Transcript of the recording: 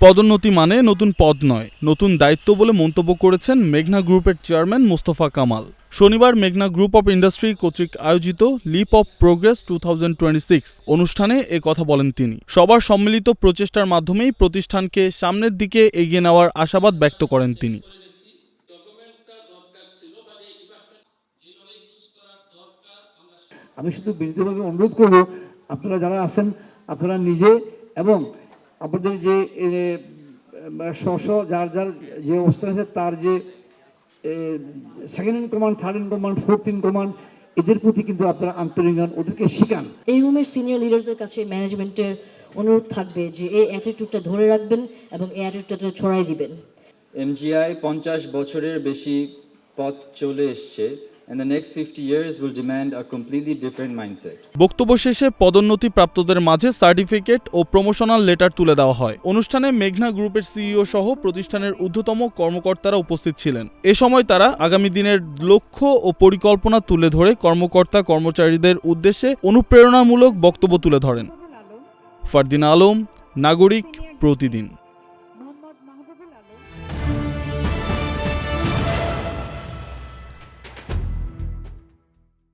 পদোন্নতি মানে নতুন পদ নয়, নতুন দায়িত্ব বলে মন্তব্য করেছেন মেঘনা গ্রুপের চেয়ারম্যান মোস্তফা কামাল। শনিবার মেঘনা গ্রুপ অব ইন্ডাস্ট্রি কর্তৃক আয়োজিত লিপ অব প্রোগ্রেস 2026 অনুষ্ঠানে এ কথা বলেন তিনি। সবার সম্মিলিত প্রচেষ্টার মাধ্যমেই প্রতিষ্ঠানকে সামনের দিকে এগিয়ে নেওয়ার আশাবাদ ব্যক্ত করেন তিনি। আমি শুধু বিনীতভাবে অনুরোধ করব, আপনারা যারা আছেন আপনারা নিজে এবং আপনাদের যে যার যার যে অবস্থান আছে তার যে second in command, third in command, fourth in command, এদের প্রতি কিন্তু আপনারা আন্তরিক হন, ওদেরকে শিখান। এই রুমের সিনিয়র লিডারদের কাছে ম্যানেজমেন্টের অনুরোধ থাকবে যে এই অ্যাটিটিউডটা ধরে রাখবেন এবং এই অ্যাটিটিউডটা ছড়াই দিবেন। MGI 50 বছরের বেশি পথ চলে এসেছে, and the next 50 years will demand a completely different mindset. বক্তব্য শেষে পদোন্নতি প্রাপ্তদের মাঝে সার্টিফিকেট ও প্রমোশনাল লেটার তুলে দেওয়া হয়। অনুষ্ঠানে মেঘনা গ্রুপের সিইও সহ প্রতিষ্ঠানের ঊর্ধ্বতম কর্মকর্তারা উপস্থিত ছিলেন। এ সময় তারা আগামী দিনের লক্ষ্য ও পরিকল্পনা তুলে ধরে কর্মকর্তা কর্মচারীদের উদ্দেশ্যে অনুপ্রেরণামূলক বক্তব্য তুলে ধরেন। ফারদিন আলম, নাগরিক প্রতিদিন।